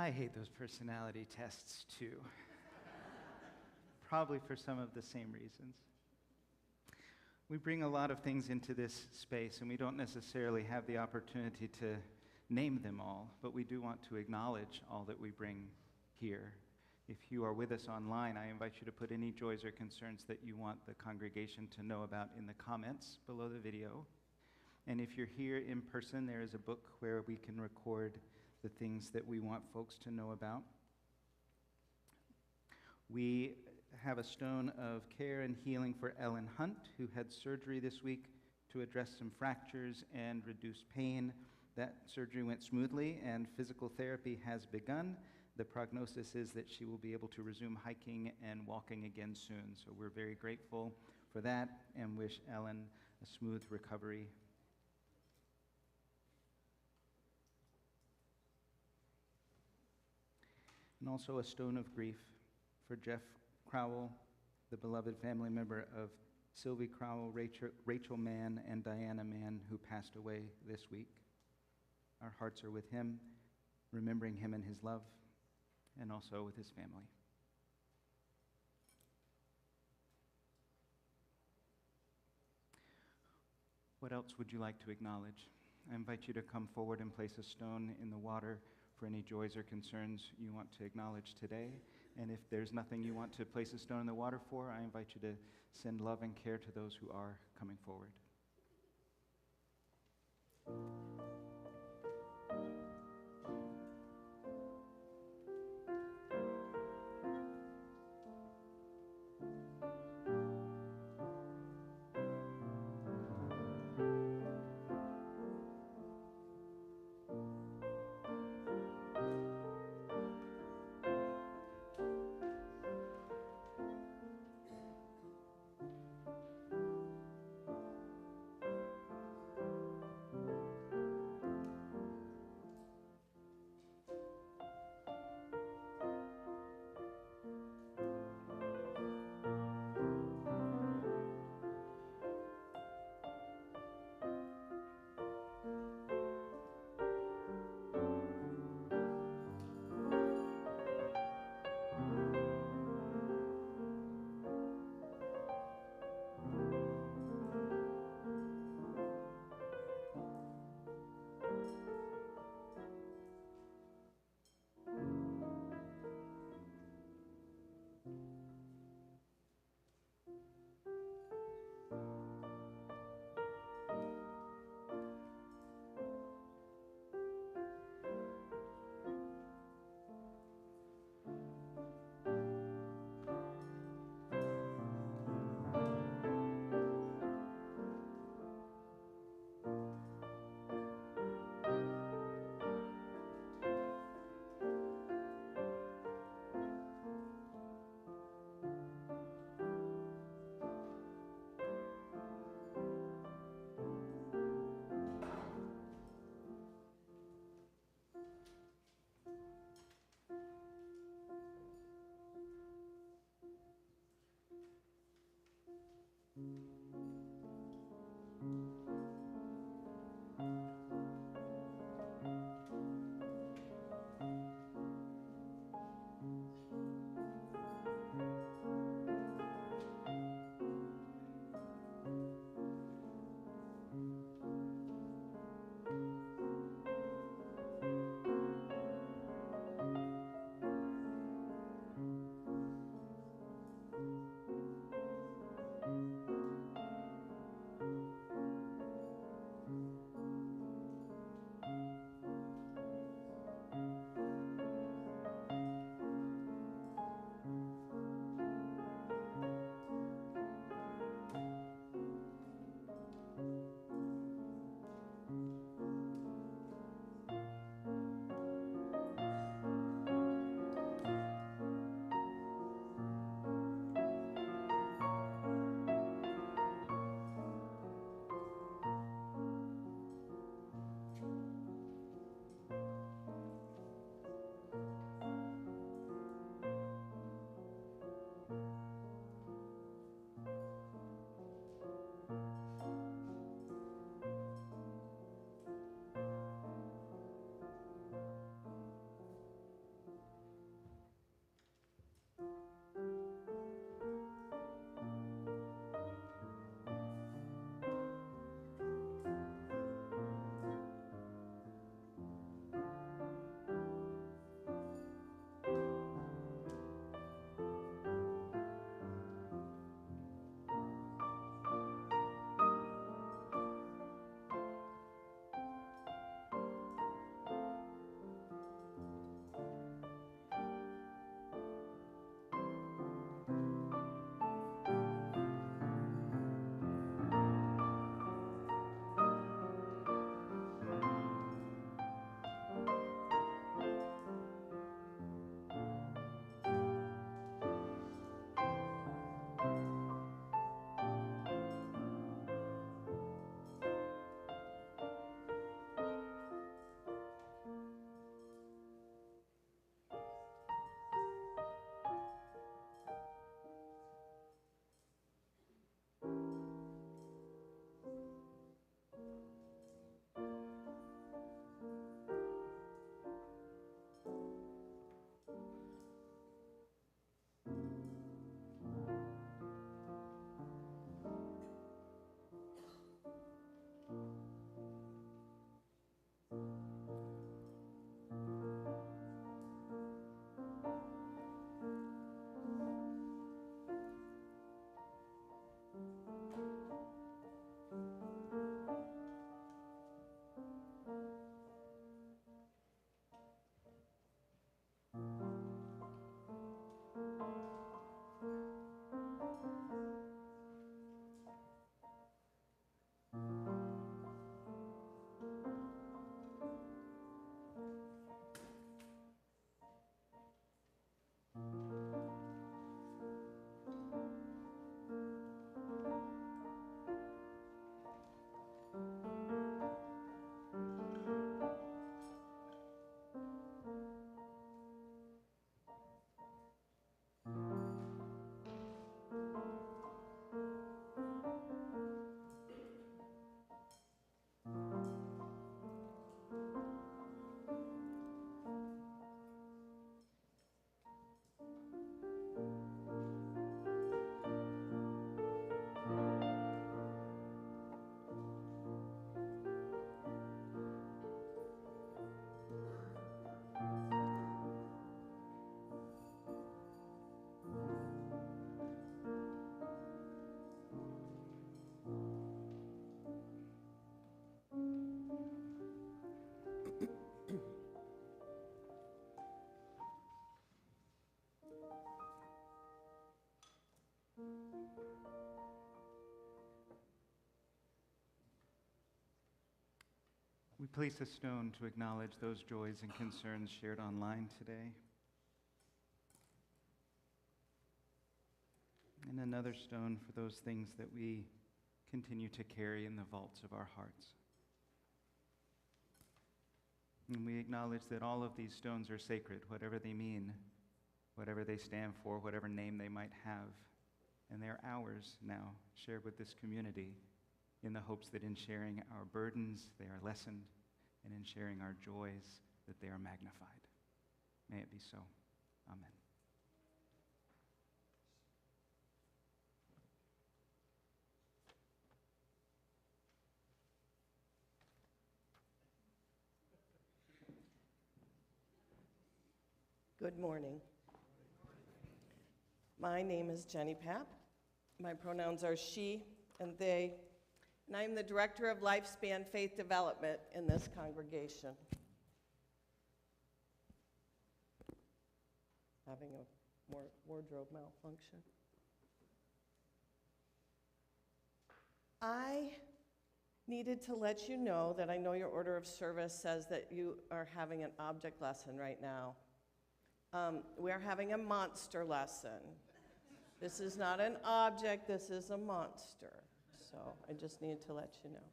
I hate those personality tests too. Probably for some of the same reasons. We bring a lot of things into this space, and we don't necessarily have the opportunity to name them all, but we do want to acknowledge all that we bring here. If you are with us online, I invite you to put any joys or concerns that you want the congregation to know about in the comments below the video. And if you're here in person, there is a book where we can record the things that we want folks to know about. We have a stone of care and healing for Ellen Hunt, who had surgery this week to address some fractures and reduce pain. That surgery went smoothly, and physical therapy has begun. The prognosis is that she will be able to resume hiking and walking again soon. So we're very grateful for that and wish Ellen a smooth recovery. And also a stone of grief for Jeff Crowell, the beloved family member of Sylvie Crowell, Rachel Mann, and Diana Mann, who passed away this week. Our hearts are with him, remembering him and his love, and also with his family. What else would you like to acknowledge? I invite you to come forward and place a stone in the water for any joys or concerns you want to acknowledge today. And if there's nothing you want to place a stone in the water for, I invite you to send love and care to those who are coming forward. place a stone to acknowledge those joys and concerns shared online today. And another stone for those things that we continue to carry in the vaults of our hearts. And we acknowledge that all of these stones are sacred, whatever they mean, whatever they stand for, whatever name they might have. And they're ours now, shared with this community, in the hopes that in sharing our burdens, they are lessened, and in sharing our joys, that they are magnified. May it be so. Amen. Good morning. My name is Jenny Papp. My pronouns are she and they, and I'm the Director of Lifespan Faith Development in this congregation. Having a wardrobe malfunction. I needed to let you know that I know your order of service says that you are having an object lesson right now. We are having a monster lesson. This is not an object, this is a monster. So I just needed to let you know.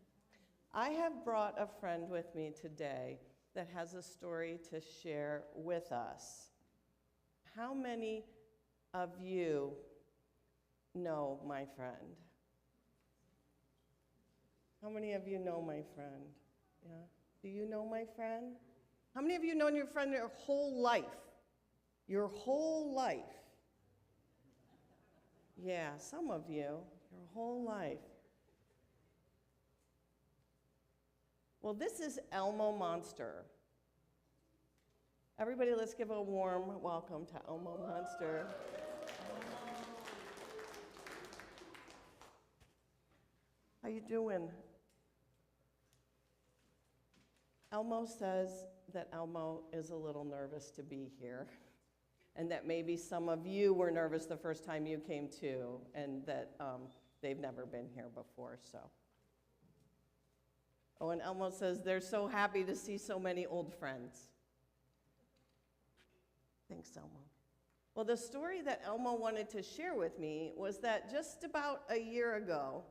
I have brought a friend with me today that has a story to share with us. How many of you know my friend? How many of you know my friend? Yeah? Do you know my friend? How many of you known your friend your whole life? Your whole life. Yeah, some of you, your whole life. Well, this is Elmo Monster. Everybody, let's give a warm welcome to Elmo Monster. How you doing? Elmo says that Elmo is a little nervous to be here. And that maybe some of you were nervous the first time you came too, and that they've never been here before, so. Oh, and Elmo says they're so happy to see so many old friends. Thanks, Elmo. Well, the story that Elmo wanted to share with me was that just about a year ago,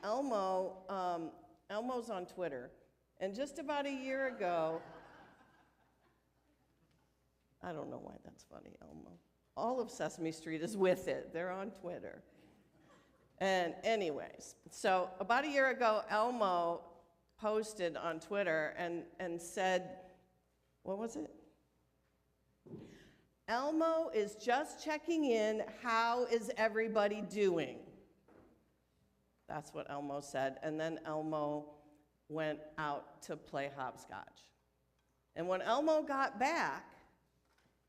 Elmo's on Twitter, and just about a year ago, I don't know why that's funny, Elmo. All of Sesame Street is with it. They're on Twitter. And anyways, so about a year ago, Elmo posted on Twitter and said, what was it? Elmo is just checking in. How is everybody doing? That's what Elmo said. And then Elmo went out to play hopscotch. And when Elmo got back,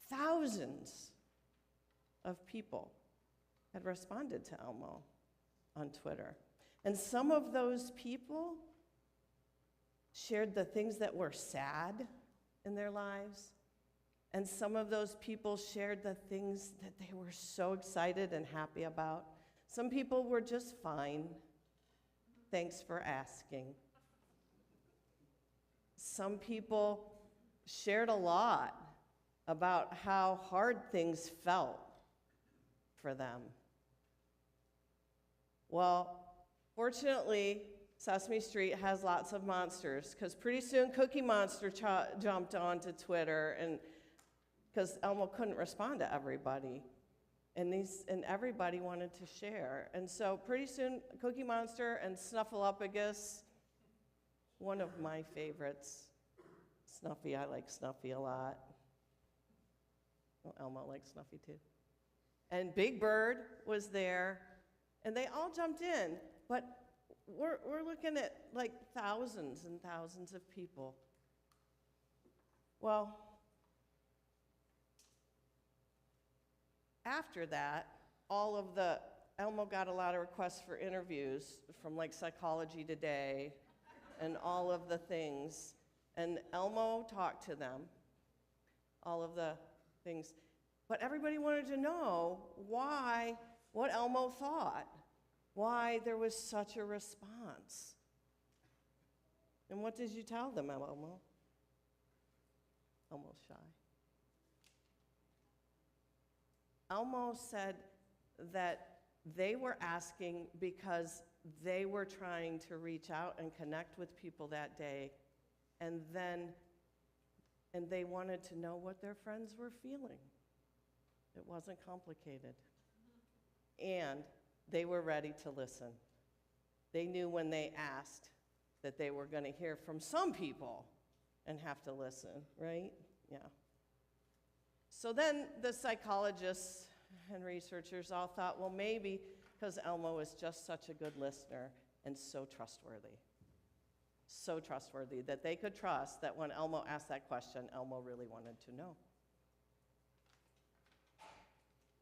thousands of people had responded to Elmo on Twitter. And some of those people shared the things that were sad in their lives. And some of those people shared the things that they were so excited and happy about. Some people were just fine. Thanks for asking. Some people shared a lot about how hard things felt for them. Well, fortunately, Sesame Street has lots of monsters, because pretty soon Cookie Monster jumped onto Twitter, and because Elmo couldn't respond to everybody, and everybody wanted to share. And so pretty soon Cookie Monster and Snuffleupagus, one of my favorites, Snuffy, I like Snuffy a lot. Well, Elmo likes Snuffy too. And Big Bird was there, and they all jumped in, but we're looking at like thousands and thousands of people. Well, after that, Elmo got a lot of requests for interviews from like Psychology Today and all of the things, and Elmo talked to them, all of the things. But everybody wanted to know what Elmo thought, why there was such a response. And what did you tell them, Elmo? Elmo's shy. Elmo said that they were asking because they were trying to reach out and connect with people that day, and they wanted to know what their friends were feeling. It wasn't complicated. And they were ready to listen. They knew when they asked that they were going to hear from some people and have to listen, right? Yeah. So then the psychologists and researchers all thought, well, maybe because Elmo is just such a good listener and so trustworthy that they could trust that when Elmo asked that question, Elmo really wanted to know.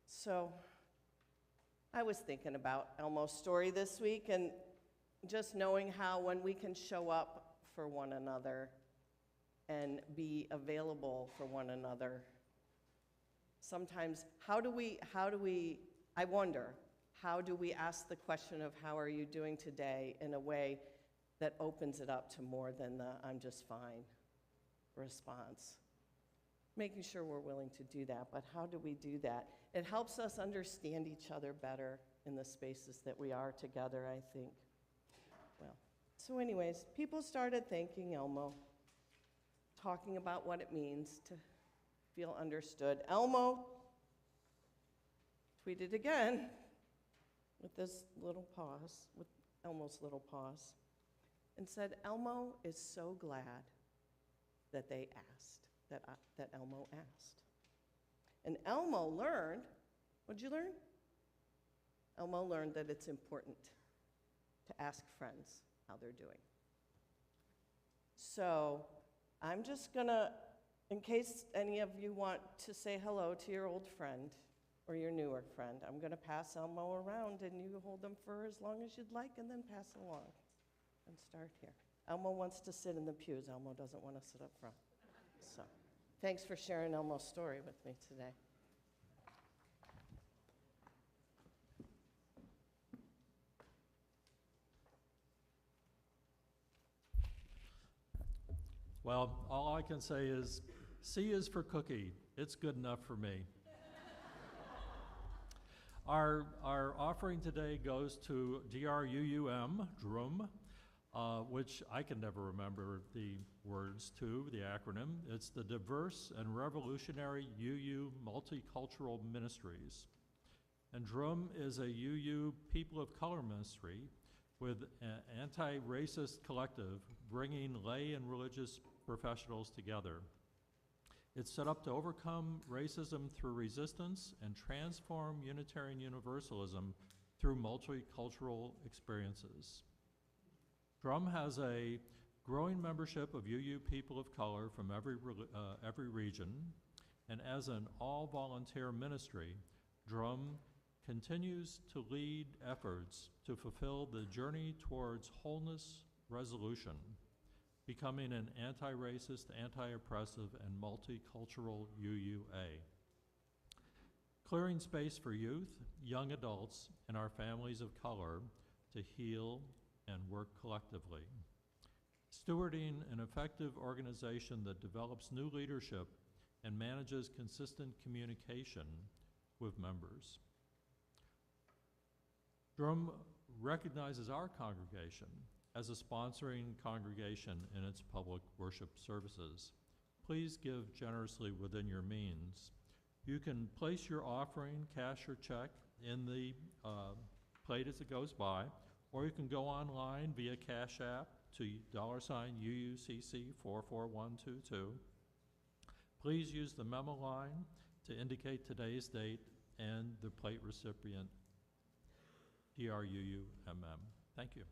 So I was thinking about Elmo's story this week and just knowing how when we can show up for one another and be available for one another, sometimes I wonder, how do we ask the question of how are you doing today in a way that opens it up to more than the I'm just fine response? Making sure we're willing to do that, but how do we do that? It helps us understand each other better in the spaces that we are together, I think. Well, so anyways, people started thanking Elmo, talking about what it means to feel understood. Elmo tweeted again with this little pause, with Elmo's little pause, and said, Elmo is so glad that they asked, that Elmo asked. And Elmo learned, what'd you learn? Elmo learned that it's important to ask friends how they're doing. So I'm just gonna, in case any of you want to say hello to your old friend or your newer friend, I'm gonna pass Elmo around and you hold them for as long as you'd like and then pass along and start here. Elmo wants to sit in the pews. Elmo doesn't want to sit up front. So thanks for sharing Elmo's story with me today. Well, all I can say is, C is for cookie. It's good enough for me. Our offering today goes to DRUUM, DRUM, which I can never remember the words to, the acronym. It's the Diverse and Revolutionary UU Multicultural Ministries. And DRUM is a UU People of Color ministry with an anti-racist collective bringing lay and religious professionals together. It's set up to overcome racism through resistance and transform Unitarian Universalism through multicultural experiences. DRUM has a growing membership of UU people of color from every region, and as an all-volunteer ministry, DRUM continues to lead efforts to fulfill the journey towards wholeness resolution, becoming an anti-racist, anti-oppressive, and multicultural UUA. Clearing space for youth, young adults, and our families of color to heal and work collectively. Stewarding an effective organization that develops new leadership and manages consistent communication with members. DRUM recognizes our congregation as a sponsoring congregation in its public worship services. Please give generously within your means. You can place your offering, cash or check, in the plate as it goes by, or you can go online via Cash App to $UUCC44122. Please use the memo line to indicate today's date and the plate recipient, DRUUMM. Thank you.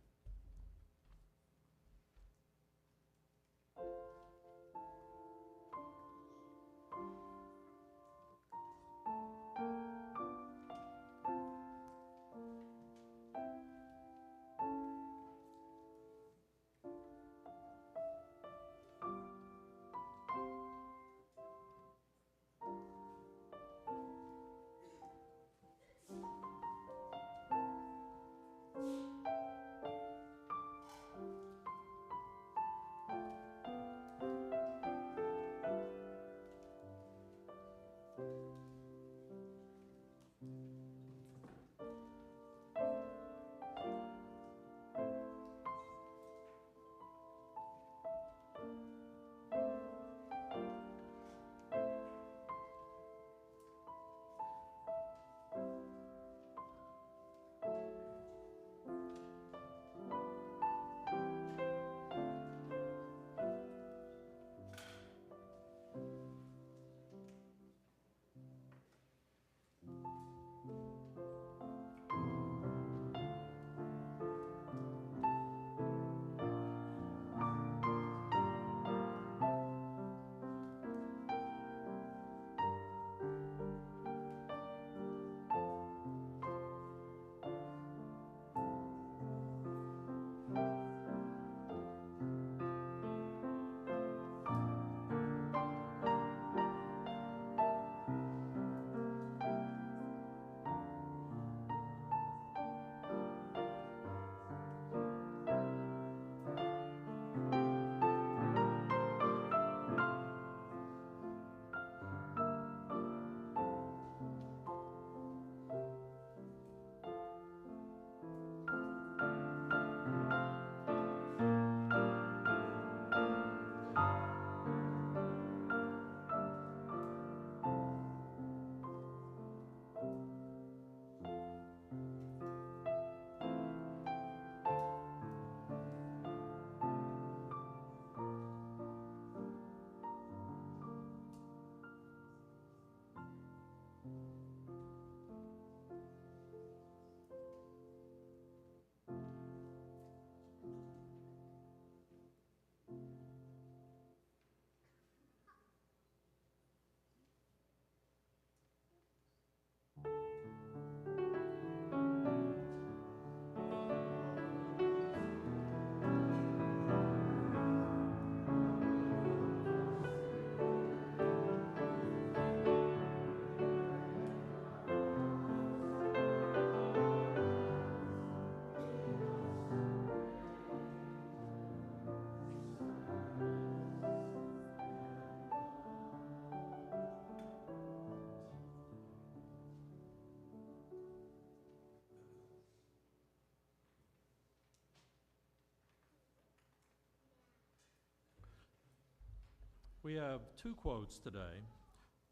We have two quotes today.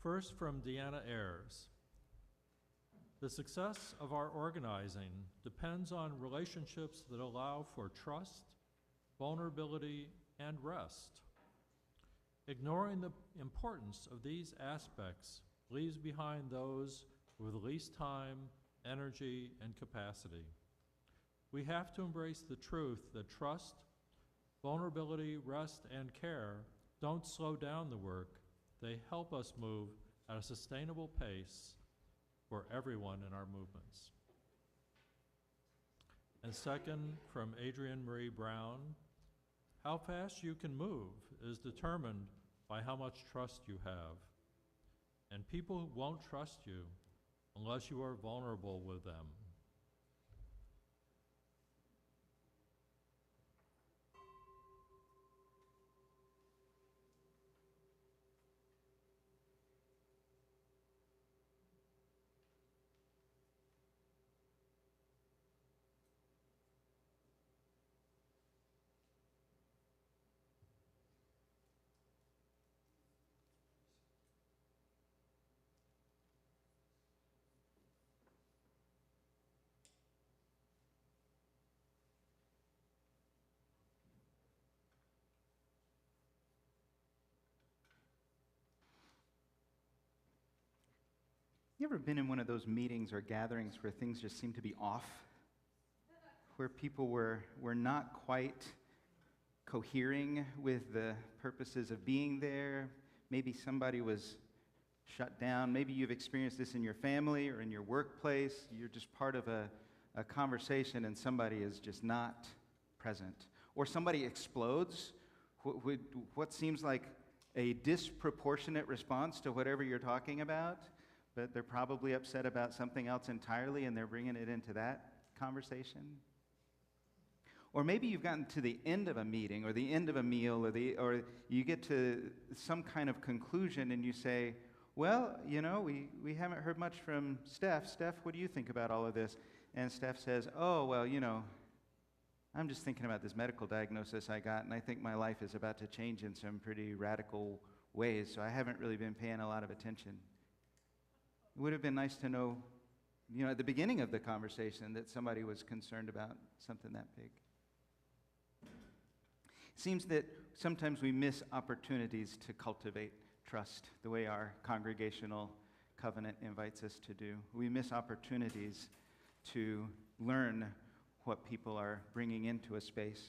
First, from Deanna Ayers. The success of our organizing depends on relationships that allow for trust, vulnerability, and rest. Ignoring the importance of these aspects leaves behind those with least time, energy, and capacity. We have to embrace the truth that trust, vulnerability, rest, and care don't slow down the work. They help us move at a sustainable pace for everyone in our movements. And second, from Adrienne Marie Brown, how fast you can move is determined by how much trust you have. And people won't trust you unless you are vulnerable with them. You ever been in one of those meetings or gatherings where things just seem to be off? Where people were not quite cohering with the purposes of being there? Maybe somebody was shut down. Maybe you've experienced this in your family or in your workplace. You're just part of a conversation and somebody is just not present. Or somebody explodes, what seems like a disproportionate response to whatever you're talking about, but they're probably upset about something else entirely and they're bringing it into that conversation. Or maybe you've gotten to the end of a meeting or the end of a meal or you get to some kind of conclusion and you say, well, you know, we haven't heard much from Steph. Steph, what do you think about all of this? And Steph says, oh, well, you know, I'm just thinking about this medical diagnosis I got, and I think my life is about to change in some pretty radical ways, so I haven't really been paying a lot of attention. It would have been nice to know, you know, at the beginning of the conversation that somebody was concerned about something that big. It seems that sometimes we miss opportunities to cultivate trust the way our congregational covenant invites us to do. We miss opportunities to learn what people are bringing into a space.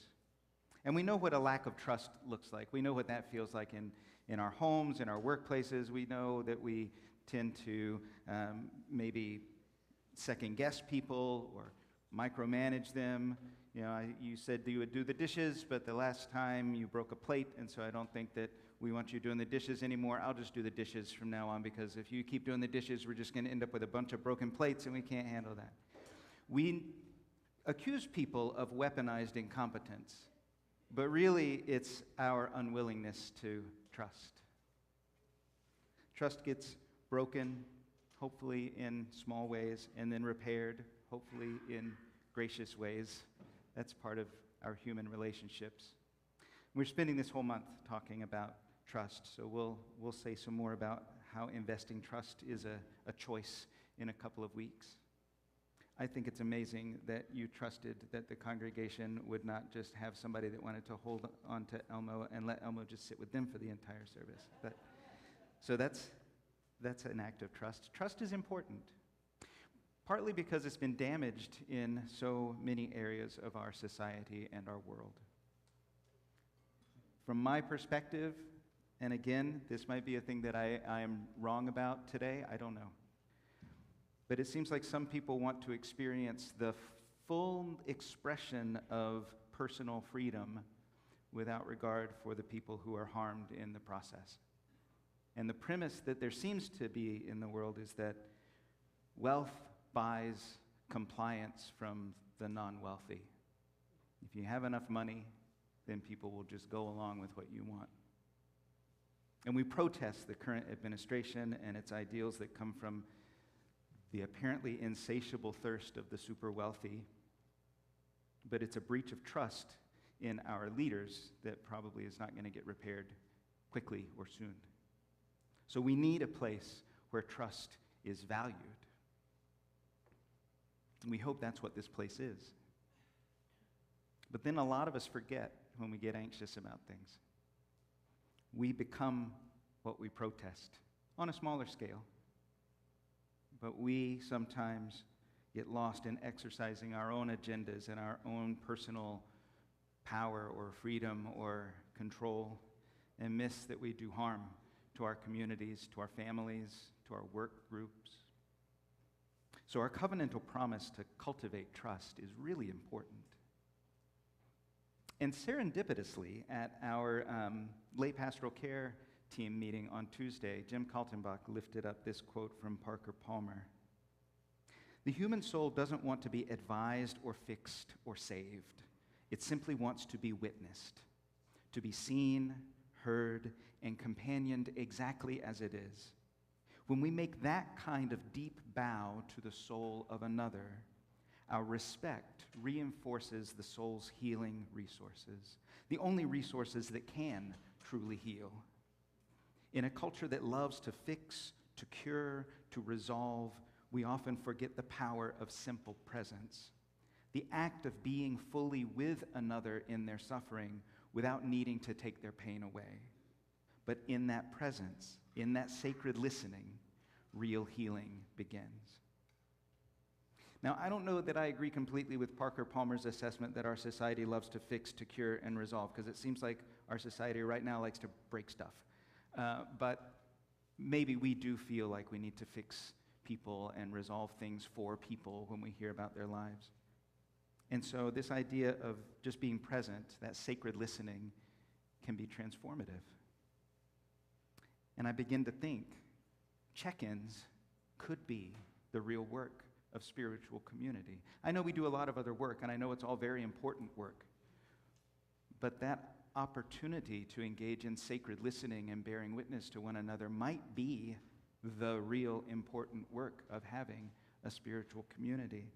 And we know what a lack of trust looks like. We know what that feels like in our homes, in our workplaces. We know that we tend to maybe second-guess people or micromanage them. You know, you said you would do the dishes, but the last time you broke a plate, and so I don't think that we want you doing the dishes anymore. I'll just do the dishes from now on, because if you keep doing the dishes, we're just going to end up with a bunch of broken plates, and we can't handle that. We accuse people of weaponized incompetence, but really it's our unwillingness to trust. Trust gets broken, hopefully in small ways, and then repaired, hopefully in gracious ways. That's part of our human relationships. We're spending this whole month talking about trust, so we'll say some more about how investing trust is a choice in a couple of weeks. I think it's amazing that you trusted that the congregation would not just have somebody that wanted to hold on to Elmo and let Elmo just sit with them for the entire service. So that's an act of trust. Trust is important, partly because it's been damaged in so many areas of our society and our world. From my perspective, and again, this might be a thing that I am wrong about today, I don't know. But it seems like some people want to experience the full expression of personal freedom without regard for the people who are harmed in the process. And the premise that there seems to be in the world is that wealth buys compliance from the non-wealthy. If you have enough money, then people will just go along with what you want. And we protest the current administration and its ideals that come from the apparently insatiable thirst of the super wealthy, but it's a breach of trust in our leaders that probably is not going to get repaired quickly or soon. So we need a place where trust is valued. And we hope that's what this place is. But then a lot of us forget when we get anxious about things. We become what we protest on a smaller scale. But we sometimes get lost in exercising our own agendas and our own personal power or freedom or control, and miss that we do harm to our communities, to our families, to our work groups. So our covenantal promise to cultivate trust is really important. And serendipitously, at our lay pastoral care team meeting on Tuesday, Jim Kaltenbach lifted up this quote from Parker Palmer. "The human soul doesn't want to be advised or fixed or saved. It simply wants to be witnessed, to be seen, heard, and companioned exactly as it is. When we make that kind of deep bow to the soul of another, our respect reinforces the soul's healing resources, the only resources that can truly heal. In a culture that loves to fix, to cure, to resolve, we often forget the power of simple presence, the act of being fully with another in their suffering without needing to take their pain away. But in that presence, in that sacred listening, real healing begins." Now, I don't know that I agree completely with Parker Palmer's assessment that our society loves to fix, to cure, and resolve, because it seems like our society right now likes to break stuff. But maybe we do feel like we need to fix people and resolve things for people when we hear about their lives. And so this idea of just being present, that sacred listening, can be transformative. And I begin to think check-ins could be the real work of spiritual community. I know we do a lot of other work, and I know it's all very important work. But that opportunity to engage in sacred listening and bearing witness to one another might be the real important work of having a spiritual community.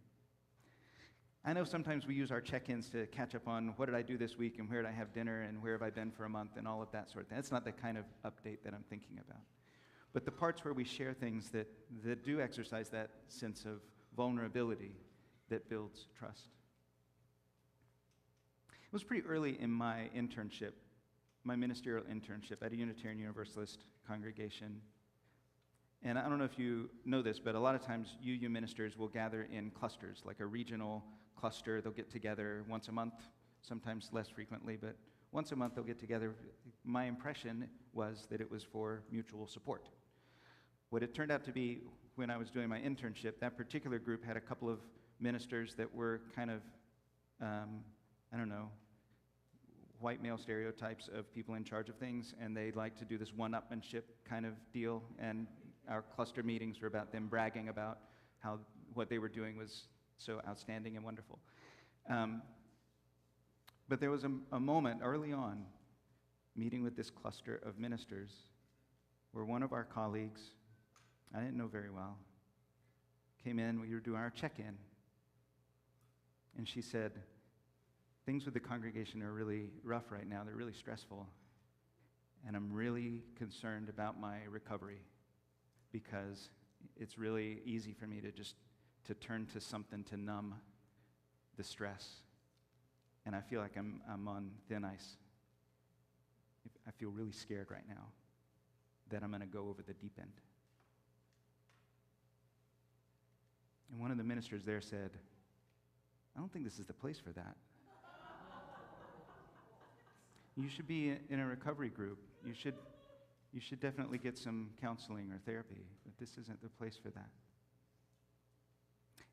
I know sometimes we use our check-ins to catch up on what did I do this week and where did I have dinner and where have I been for a month and all of that sort of thing. That's not the kind of update that I'm thinking about. But the parts where we share things that do exercise that sense of vulnerability that builds trust. It was pretty early in my internship, my ministerial internship at a Unitarian Universalist congregation. And I don't know if you know this, but a lot of times UU ministers will gather in clusters, like a regional cluster. They'll get together once a month, sometimes less frequently, but once a month they'll get together. My impression was that it was for mutual support. What it turned out to be when I was doing my internship, that particular group had a couple of ministers that were kind of, white male stereotypes of people in charge of things, and they like to do this one-upmanship kind of deal, and our cluster meetings were about them bragging about how what they were doing was so outstanding and wonderful. But there was a moment early on, meeting with this cluster of ministers, where one of our colleagues, I didn't know very well, came in, we were doing our check-in, and she said, "Things with the congregation are really rough right now. They're really stressful. And I'm really concerned about my recovery because it's really easy for me to turn to something to numb the stress. And I feel like I'm on thin ice. I feel really scared right now that I'm going to go over the deep end." And one of the ministers there said, "I don't think this is the place for that. You should be in a recovery group. You should definitely get some counseling or therapy, but this isn't the place for that."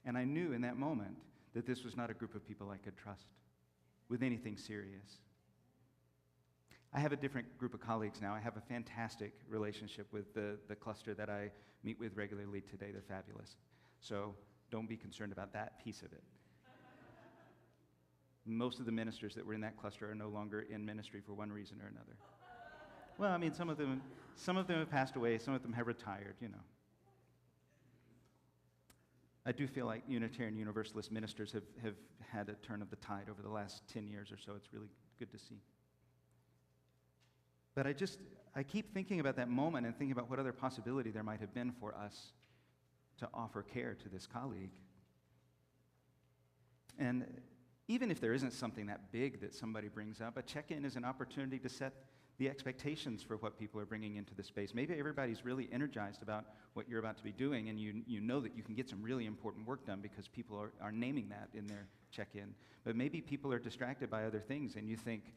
And I knew in that moment that this was not a group of people I could trust with anything serious. I have a different group of colleagues now. I have a fantastic relationship with the cluster that I meet with regularly today. They're fabulous. So don't be concerned about that piece of it. Most of the ministers that were in that cluster are no longer in ministry for one reason or another. Well, I mean, some of them have passed away, some of them have retired, I do feel like Unitarian Universalist ministers have had a turn of the tide over the last 10 years or so. It's really good to see. But I keep thinking about that moment and thinking about what other possibility there might have been for us to offer care to this colleague. And even if there isn't something that big that somebody brings up, a check-in is an opportunity to set the expectations for what people are bringing into the space. Maybe everybody's really energized about what you're about to be doing, and you know that you can get some really important work done because people are naming that in their check-in. But maybe people are distracted by other things, and you think,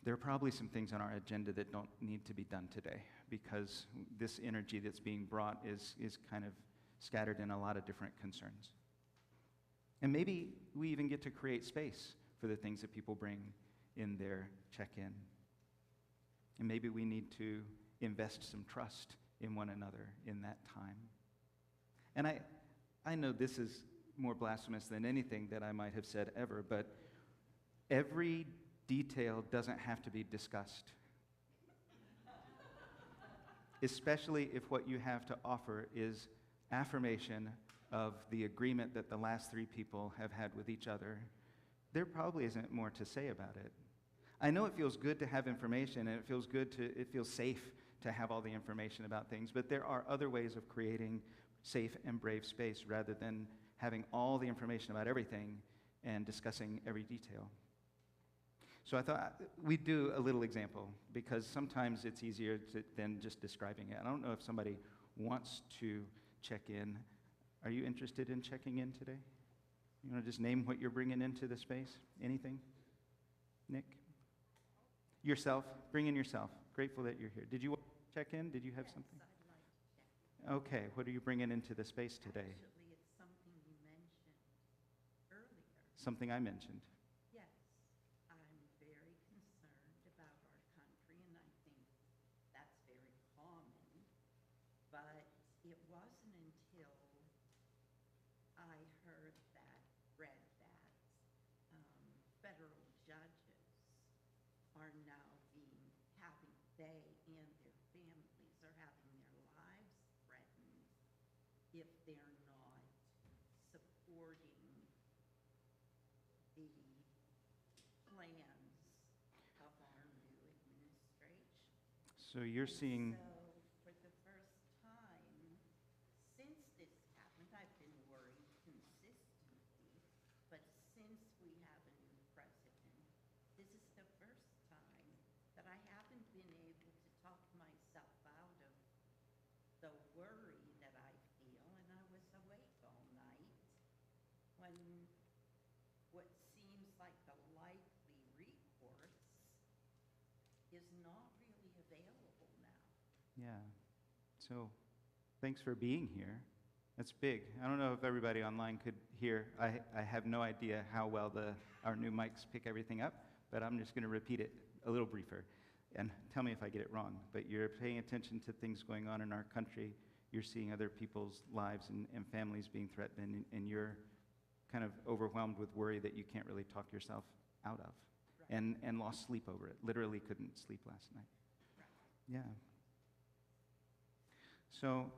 there are probably some things on our agenda that don't need to be done today because this energy that's being brought is kind of scattered in a lot of different concerns. And maybe we even get to create space for the things that people bring in their check-in. And maybe we need to invest some trust in one another in that time. And I know this is more blasphemous than anything that I might have said ever, but every detail doesn't have to be discussed. Especially if what you have to offer is affirmation of the agreement that the last three people have had with each other. There probably isn't more to say about it. I know it feels good to have information, and it feels safe to have all the information about things, but there are other ways of creating safe and brave space rather than having all the information about everything and discussing every detail. So I thought we'd do a little example because sometimes it's easier than just describing it. I don't know if somebody wants to check in. Are you interested in checking in today? You want to just name what you're bringing into the space? Anything? Nick? Yourself. Bring in yourself. Grateful that you're here. Did you check in? Did you have something? Yes, I'd like to check in. Okay. What are you bringing into the space today? Actually, it's something you mentioned earlier. Something I mentioned. Yes, I'm very concerned about our country, and I think that's very common. But it wasn't until I read that federal judges are now they and their families are having their lives threatened if they're not supporting the plans of our new administration. So you're seeing. So, for the first time since this happened, I've been worried consistently, but since we have a new president, this is the first time that I haven't been able to talk myself out of the worry that I feel, and I was awake all night when what seems like the likely recourse is not really available now. Yeah. So thanks for being here. That's big. I don't know if everybody online could hear. I have no idea how well our new mics pick everything up, but I'm just going to repeat it a little briefer. And tell me if I get it wrong. But you're paying attention to things going on in our country. You're seeing other people's lives and families being threatened, and you're kind of overwhelmed with worry that you can't really talk yourself out of. Right. And lost sleep over it. Literally couldn't sleep last night. Right. Yeah. So,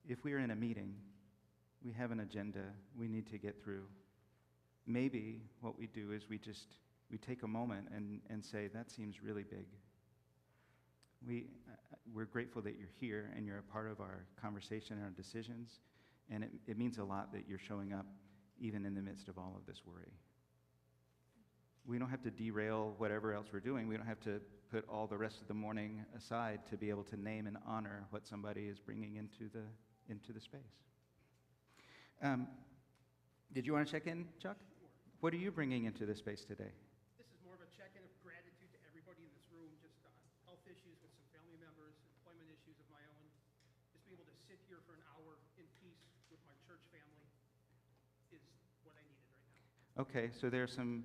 if we're in a meeting, we have an agenda we need to get through. Maybe what we do is we take a moment and say, that seems really big. We're grateful that you're here and you're a part of our conversation and our decisions, and it means a lot that you're showing up even in the midst of all of this worry. We don't have to derail whatever else we're doing. We don't have to put all the rest of the morning aside to be able to name and honor what somebody is bringing into the space. Did you want to check in, Chuck? What are you bringing into the space today? This is more of a check-in of gratitude to everybody in this room, just health issues with some family members, employment issues of my own. Just being able to sit here for an hour in peace with my church family is what I needed right now. Okay, so there are some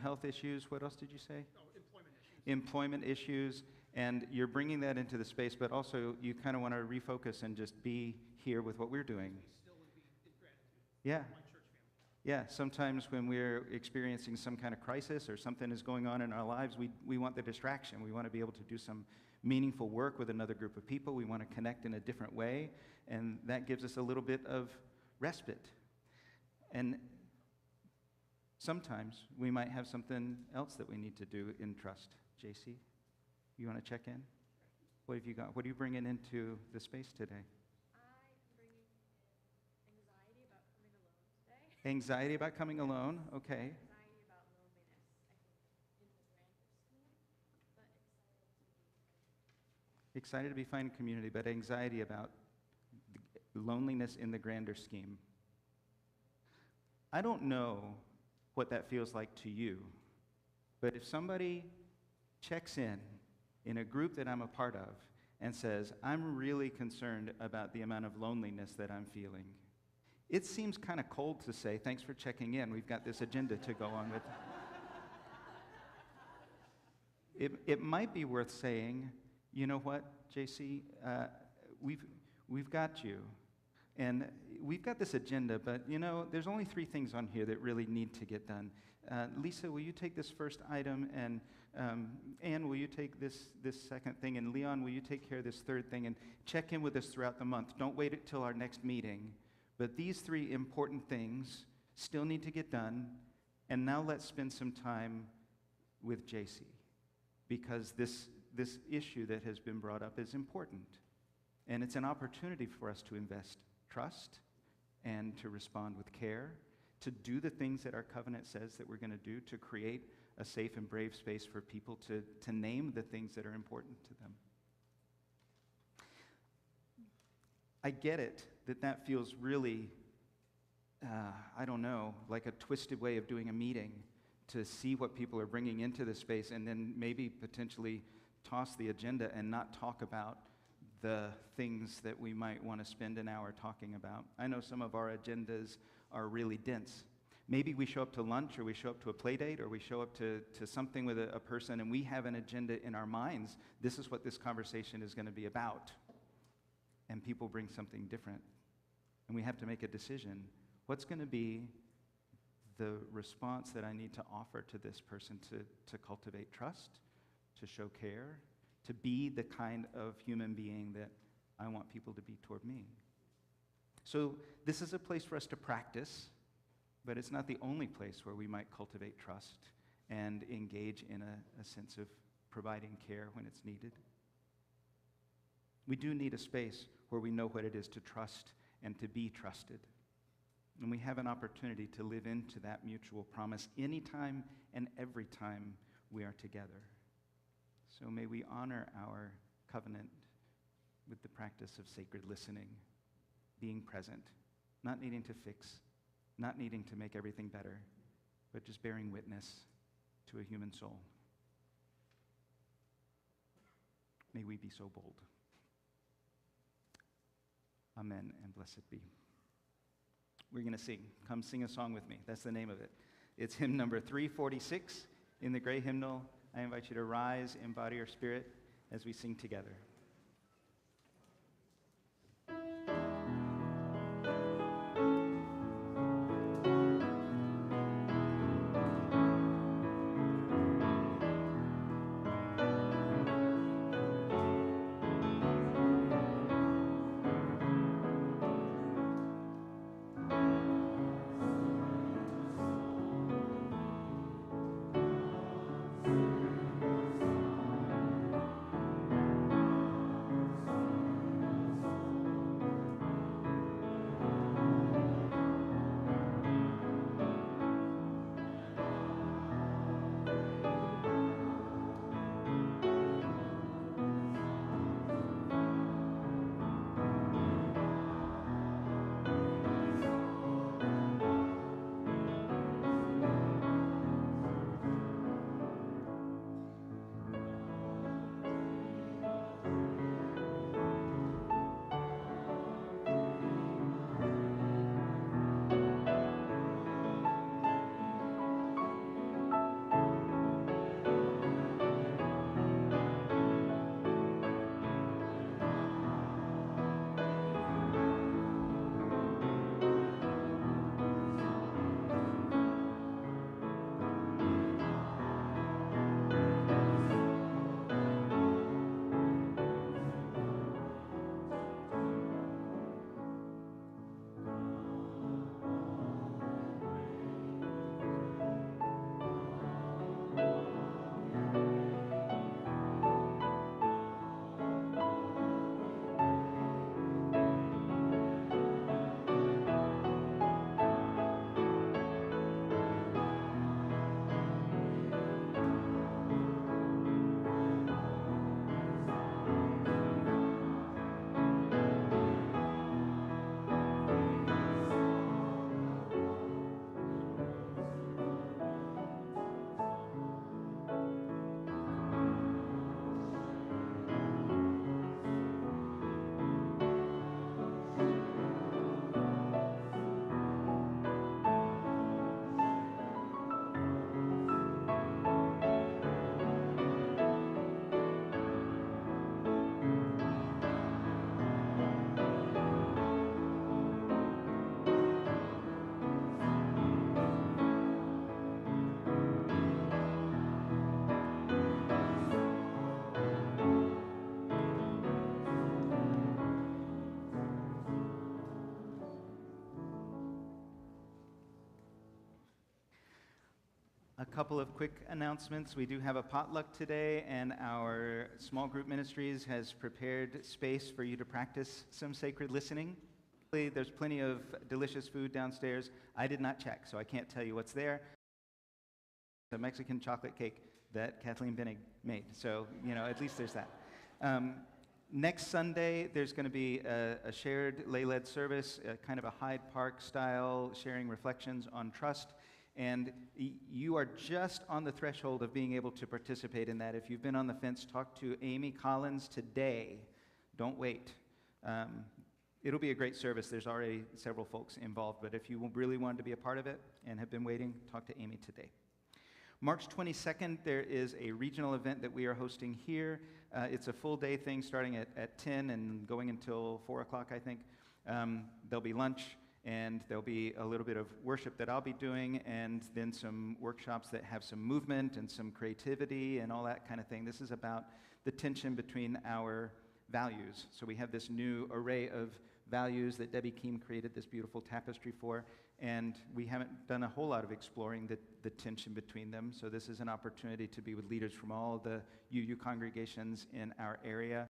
health issues. What else did you say? Oh, employment issues. Employment issues, and you're bringing that into the space, but also you kind of want to refocus and just be here with what we're doing. Be still and be in gratitude Yeah. for my church family. Yeah, sometimes when we're experiencing some kind of crisis or something is going on in our lives, we want the distraction. We want to be able to do some meaningful work with another group of people. We want to connect in a different way, and that gives us a little bit of respite. And sometimes we might have something else that we need to do in trust. JC, you want to check in? What have you got? What are you bringing into the space today? I am bringing in anxiety about coming alone today. Anxiety about coming alone, okay. Anxiety about loneliness, I think, in the grander scheme, but Excited to be finding community, but anxiety about loneliness in the grander scheme. I don't know what that feels like to you, but if somebody checks in a group that I'm a part of and says, I'm really concerned about the amount of loneliness that I'm feeling, it seems kind of cold to say, thanks for checking in, we've got this agenda to go on with. It might be worth saying, you know what, JC, we've got you. And we've got this agenda, but you know, there's only 3 things on here that really need to get done. Lisa, will you take this first item? And Anne, will you take this second thing? And Leon, will you take care of this third thing? And check in with us throughout the month. Don't wait until our next meeting. But these 3 important things still need to get done. And now let's spend some time with JC, because this issue that has been brought up is important. And it's an opportunity for us to invest trust and to respond with care, to do the things that our covenant says that we're going to do, to create a safe and brave space for people to name the things that are important to them. I get it that feels really, I don't know, like a twisted way of doing a meeting, to see what people are bringing into the space and then maybe potentially toss the agenda and not talk about the things that we might want to spend an hour talking about. I know some of our agendas are really dense. Maybe we show up to lunch, or we show up to a play date, or we show up to something with a person, and we have an agenda in our minds. This is what this conversation is going to be about. And people bring something different. And we have to make a decision. What's going to be the response that I need to offer to this person to cultivate trust, to show care, to be the kind of human being that I want people to be toward me? So this is a place for us to practice, but it's not the only place where we might cultivate trust and engage in a sense of providing care when it's needed. We do need a space where we know what it is to trust and to be trusted. And we have an opportunity to live into that mutual promise anytime and every time we are together. So may we honor our covenant with the practice of sacred listening, being present, not needing to fix, not needing to make everything better, but just bearing witness to a human soul. May we be so bold. Amen and blessed be. We're going to sing. Come sing a song with me. That's the name of it. It's hymn number 346 in the gray hymnal. I invite you to rise in body or spirit as we sing together. A couple of quick announcements. We do have a potluck today, and our small group ministries has prepared space for you to practice some sacred listening. There's plenty of delicious food downstairs. I did not check, so I can't tell you what's there. A Mexican chocolate cake that Kathleen Bennig made. So, at least there's that. Next Sunday, there's going to be a shared lay-led service, kind of a Hyde Park style, sharing reflections on trust. And you are just on the threshold of being able to participate in that. If you've been on the fence, talk to Amy Collins today. Don't wait. It'll be a great service. There's already several folks involved, but if you really wanted to be a part of it and have been waiting, talk to Amy today. March 22nd, there is a regional event that we are hosting here. It's a full day thing starting at 10 and going until 4 o'clock, I think. There'll be lunch, and there'll be a little bit of worship that I'll be doing, and then some workshops that have some movement and some creativity and all that kind of thing. This is about the tension between our values. So we have this new array of values that Debbie Keem created this beautiful tapestry for, and we haven't done a whole lot of exploring the tension between them. So this is an opportunity to be with leaders from all the UU congregations in our area.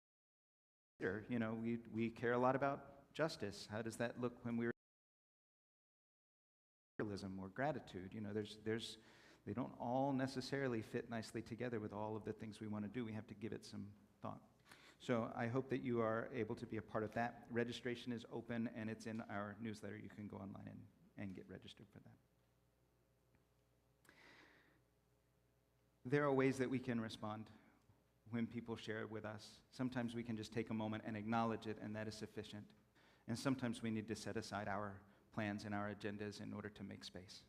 We care a lot about justice. How does that look when we're or gratitude? They don't all necessarily fit nicely together with all of the things we want to do. We have to give it some thought. So I hope that you are able to be a part of that. Registration is open, and it's in our newsletter. You can go online and get registered for that. There are ways that we can respond when people share it with us. Sometimes we can just take a moment and acknowledge it, and that is sufficient. And sometimes we need to set aside our plans and our agendas in order to make space.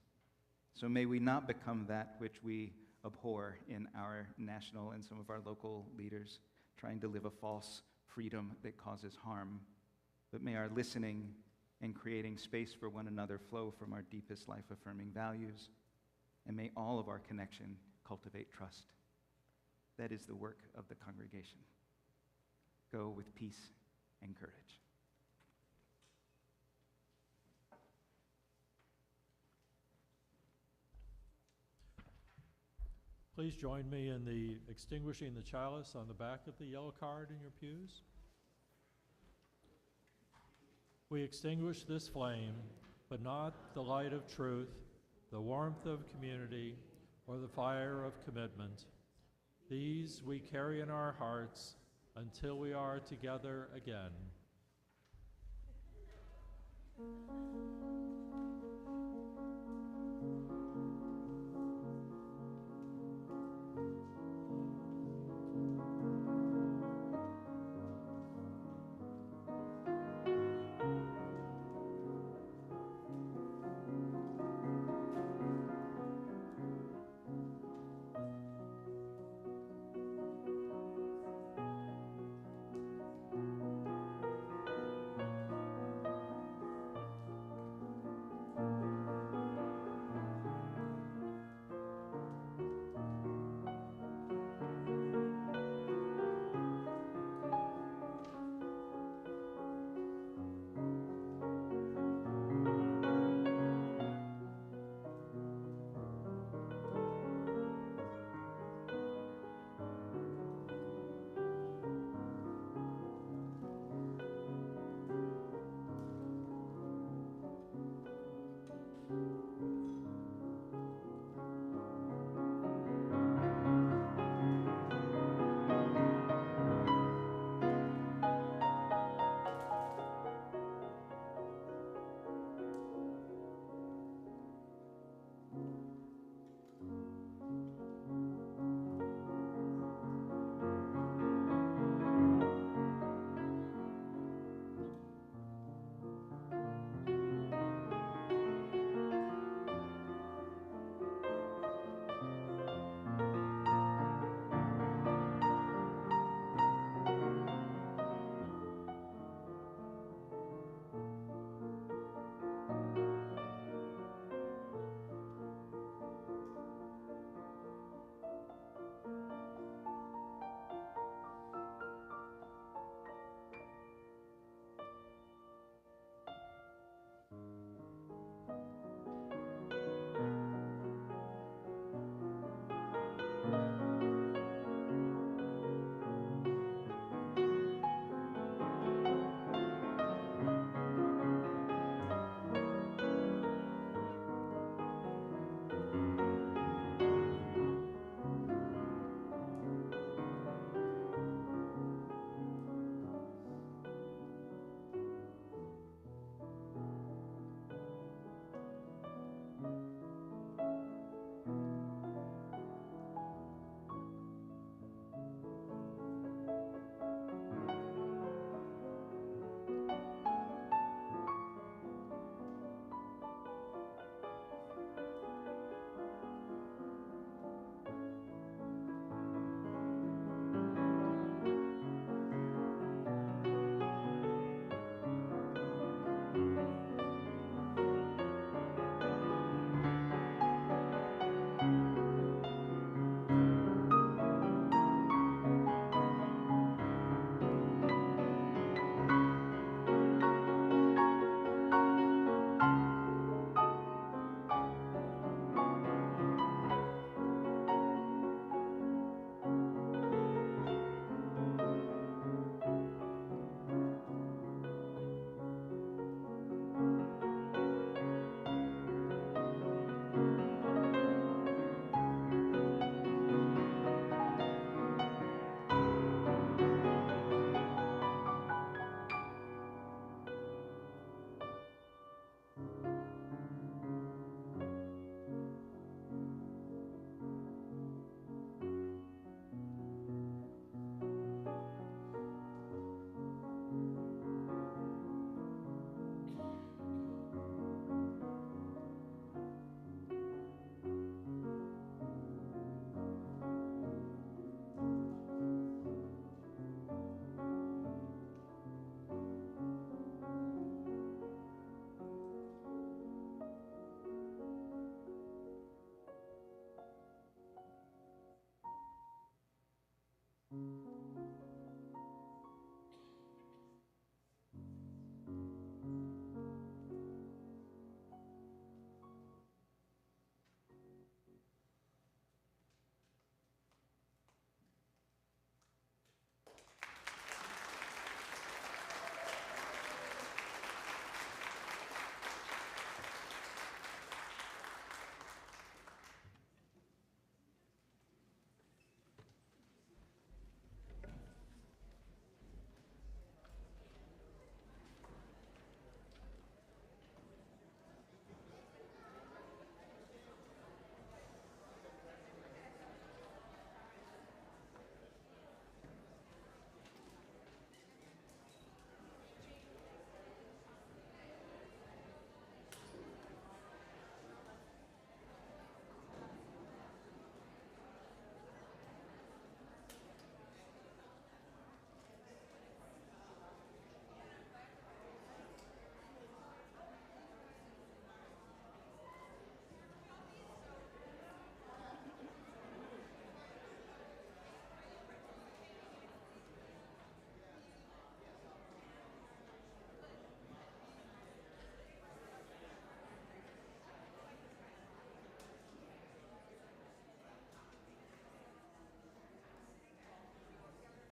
So may we not become that which we abhor in our national and some of our local leaders, trying to live a false freedom that causes harm. But may our listening and creating space for one another flow from our deepest life-affirming values. And may all of our connection cultivate trust. That is the work of the congregation. Go with peace and courage. Please join me in the extinguishing the chalice on the back of the yellow card in your pews. We extinguish this flame, but not the light of truth, the warmth of community, or the fire of commitment. These we carry in our hearts until we are together again.